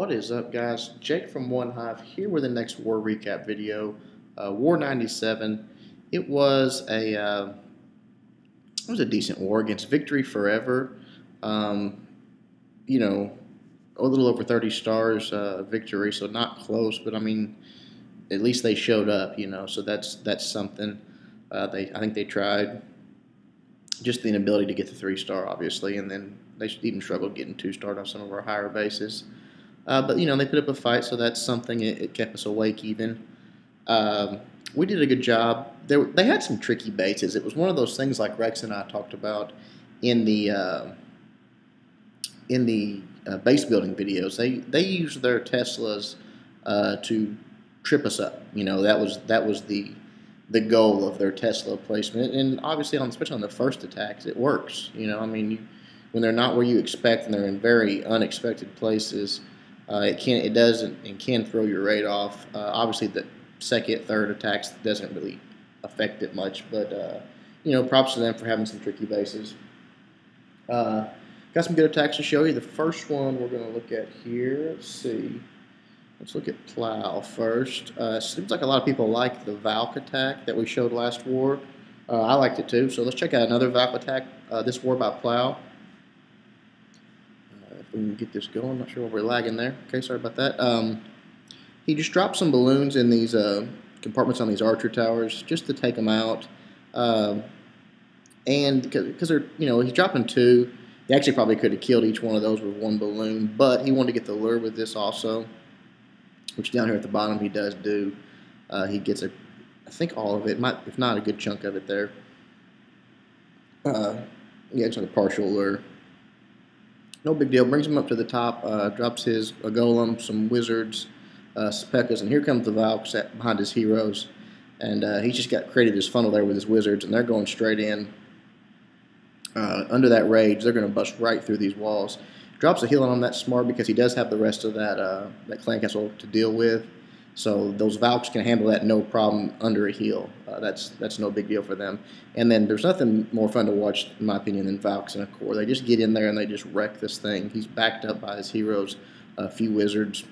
What is up, guys? Jake from OneHive here with the next war recap video. War 97. It was a decent war against Victory Forever. Um, you know, a little over 30 stars victory, so not close, but I mean, at least they showed up. So that's something. I think they tried. Just the inability to get the 3-star, obviously, and then they even struggled getting 2-star on some of our higher bases. But they put up a fight, so that's something. It kept us awake even. We did a good job. They had some tricky bases. It was one of those things like Rex and I talked about in the base building videos. They used their Teslas to trip us up. That was the goal of their Tesla placement, and obviously especially on the first attacks, it works. I mean, when they're not where you expect and they're in very unexpected places. It doesn't and can throw your rate off. Obviously, the second, third attacks doesn't really affect it much, but props to them for having some tricky bases. Got some good attacks to show you. The first one we're going to look at here. Let's see. Let's look at Plow first. Seems like a lot of people like the Valk attack that we showed last war. I liked it too. So let's check out another Valk attack. This war by Plow. If we can get this going. Not sure why we're lagging there. Okay, sorry about that. He just dropped some balloons in these compartments on these archer towers just to take them out. And because they're, he's dropping 2. He actually probably could have killed each one of those with 1 balloon, but he wanted to get the lure with this also, which down here at the bottom he does do. He gets I think all of it, if not a good chunk of it there. Yeah, it's like a partial lure. No big deal. Brings him up to the top, drops his golem, some wizards, Spekas, and here comes the Valk behind his heroes. And he's just created this funnel there with his wizards, and they're going straight in. Under that rage, they're going to bust right through these walls. Drops a healing on that smart because he does have the rest of that clan castle to deal with. So those Valks can handle that no problem under a heal. That's no big deal for them. And then there's nothing more fun to watch, in my opinion, than Valks in a core. They just get in there and they just wreck this thing. He's backed up by his heroes, a few wizards.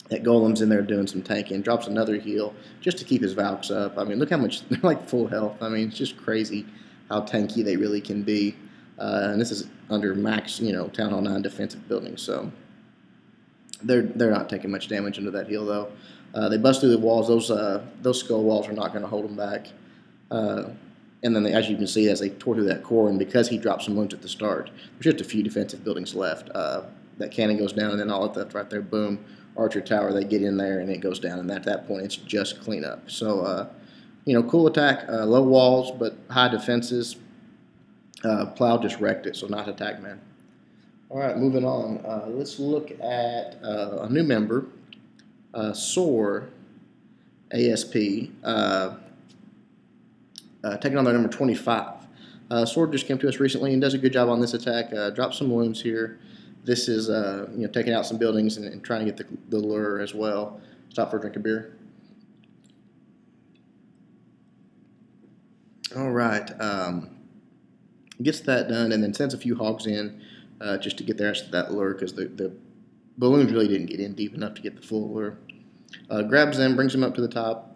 That golem's in there doing some tanking. Drops another heal just to keep his Valks up. I mean, look how much they're like full health. I mean, it's just crazy how tanky they really can be. And this is under max, Town Hall 9 defensive buildings. So they're not taking much damage under that heal though. They bust through the walls. Those skull walls are not going to hold them back. And then, as you can see, as they tore through that core, and because he dropped some wounds at the start, there's just a few defensive buildings left. That cannon goes down, and then all left right there, boom, archer tower. They get in there, and it goes down. And at that point, it's just cleanup. So, cool attack, low walls but high defenses. Plow just wrecked it, so not attack man. All right, moving on. Let's look at a new member, Soar ASP, taking on their number 25. Soar just came to us recently and does a good job on this attack. Drops some wounds here. This is taking out some buildings and trying to get the lure as well. Stop for a drink of beer. All right. Gets that done and then sends a few hogs in just to get the rest of that lure because the balloons really didn't get in deep enough to get the full lure. Grabs them, brings them up to the top.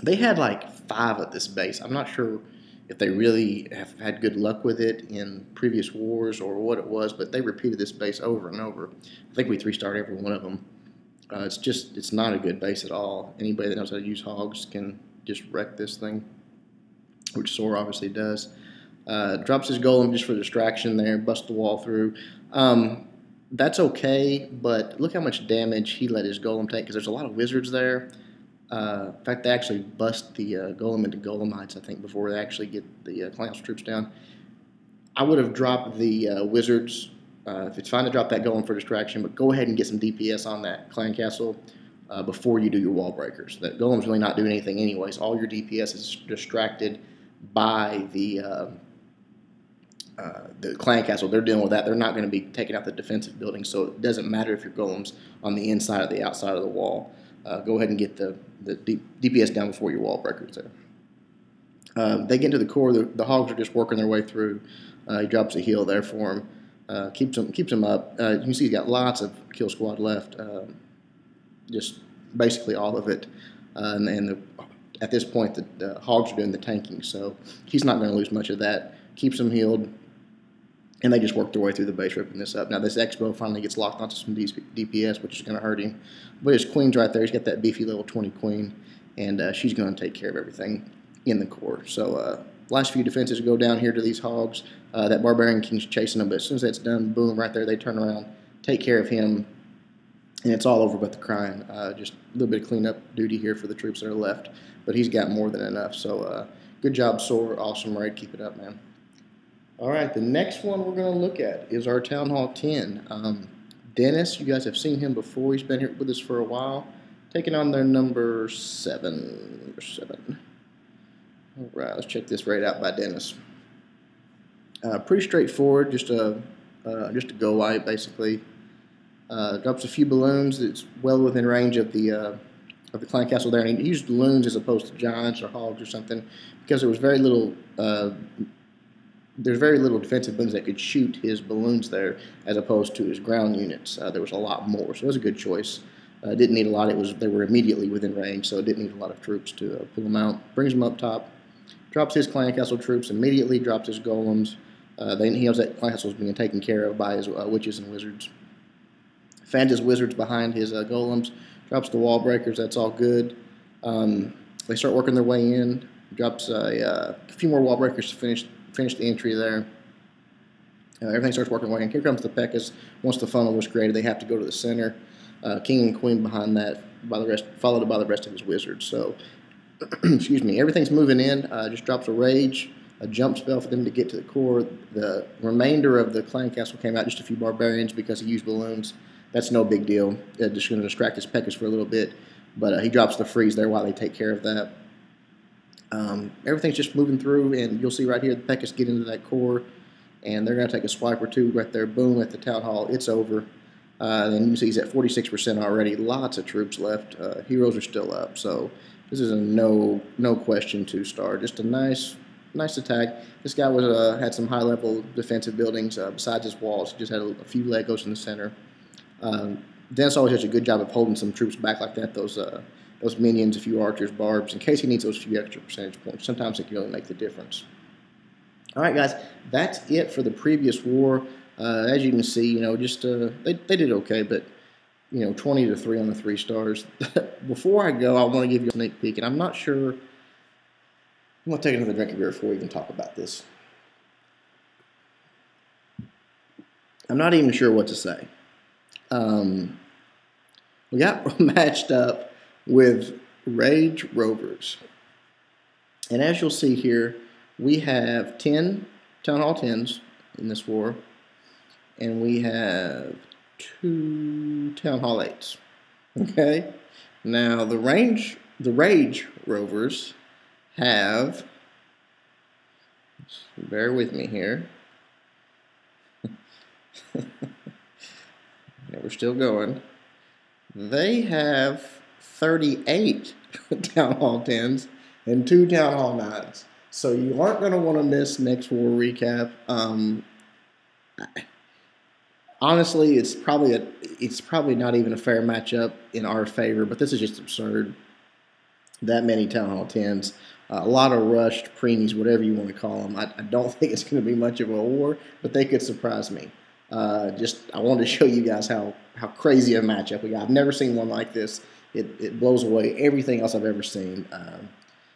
They had like 5 at this base. I'm not sure if they really have had good luck with it in previous wars or what it was, but they repeated this base over and over. I think we 3-starred every one of them. It's not a good base at all. Anybody that knows how to use hogs can just wreck this thing, which Soar obviously does. Drops his golem just for distraction there, busts the wall through. That's okay, but look how much damage he let his golem take because there's a lot of wizards there. In fact, they actually bust the golem into golemites, I think, before they actually get the clan troops down. I would have dropped the wizards. If it's fine to drop that golem for distraction, but go ahead and get some DPS on that clan castle before you do your wall breakers. That golem's really not doing anything anyways. All your DPS is distracted by the clan castle. They're dealing with that. They're not going to be taking out the defensive building, so it doesn't matter if your golem's on the inside or the outside of the wall. Go ahead and get the DPS down before your wall breakers there. They get into the core. The hogs are just working their way through. He drops a heal there for him. Keeps him up. You can see he's got lots of kill squad left, just basically all of it. At this point, the hogs are doing the tanking, so he's not going to lose much of that. Keeps him healed, and they just work their way through the base, ripping this up. Now this Expo finally gets locked onto some DPS, which is going to hurt him. But his queen's right there. He's got that beefy level 20 queen, and she's going to take care of everything in the core. So last few defenses go down here to these hogs. That Barbarian King's chasing them, but as soon as that's done, boom, right there, they turn around, take care of him, and it's all over but the crying. Just a little bit of cleanup duty here for the troops that are left, but he's got more than enough. So good job, Soar. Awesome raid. Keep it up, man. All right, the next one we're going to look at is our Town Hall 10. Dennis, you guys have seen him before. He's been here with us for a while. Taking on their number 7. All right, let's check this raid out by Dennis. Pretty straightforward, just a go light basically. Drops a few balloons. It's well within range of the clan castle there, and he used balloons as opposed to giants or hogs or something because there was very little. There's very little defensive balloons that could shoot his balloons there, as opposed to his ground units. There was a lot more, so it was a good choice. Didn't need a lot. They were immediately within range, so it didn't need a lot of troops to pull them out. Brings them up top. Drops his clan castle troops immediately. Drops his golems. He knows that clan castle is being taken care of by his witches and wizards. Fans his wizards behind his golems. Drops the wall breakers. That's all good. They start working their way in. Drops a few more wall breakers to finish the entry there. Everything starts working away. And here comes the Pekkas. Once the funnel was created, they have to go to the center. King and queen behind that, followed by the rest of his wizards. So, excuse me. Everything's moving in. Just drops a rage. A jump spell for them to get to the core. The remainder of the clan castle came out, just a few barbarians because he used balloons. That's no big deal. Just going to distract his Pekkas for a little bit. But he drops the freeze there while they take care of that. Everything's just moving through, and you'll see right here the Pekkas get into that core, and they're going to take a swipe or two right there. Boom, at the town hall. It's over. Then you see he's at 46% already. Lots of troops left. Heroes are still up. So this is a no question 2-star. Just a nice attack. This guy was had some high-level defensive buildings besides his walls. He just had a few Legos in the center. Dennis always does a good job of holding some troops back like that. Those minions, a few archers, barbs, in case he needs those few extra percentage points. Sometimes it can really make the difference. All right, guys, that's it for the previous war. As you can see, they did okay, but 20-3 on the 3 stars. Before I go, I want to give you a sneak peek, and I'm not sure. I'm going to take another drink of beer before we even talk about this. I'm not even sure what to say. We got matched up with Rage Rovers. And as you'll see here, we have 10 Town Hall 10s in this war. And we have 2 Town Hall 8s. Okay? Now, the Rage Rovers have, bear with me here. Yeah, we're still going. They have 38 Town Hall 10s and 2 Town Hall 9s. So you aren't going to want to miss next war recap. Honestly, it's probably not even a fair matchup in our favor, but this is just absurd. That many Town Hall 10s. A lot of rushed preemies, whatever you want to call them. I don't think it's going to be much of a war, but they could surprise me. I wanted to show you guys how crazy a matchup we got. I've never seen one like this. It blows away everything else I've ever seen.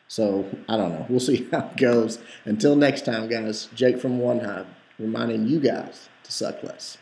So, I don't know. We'll see how it goes. Until next time, guys, Jake from OneHive reminding you guys to suck less.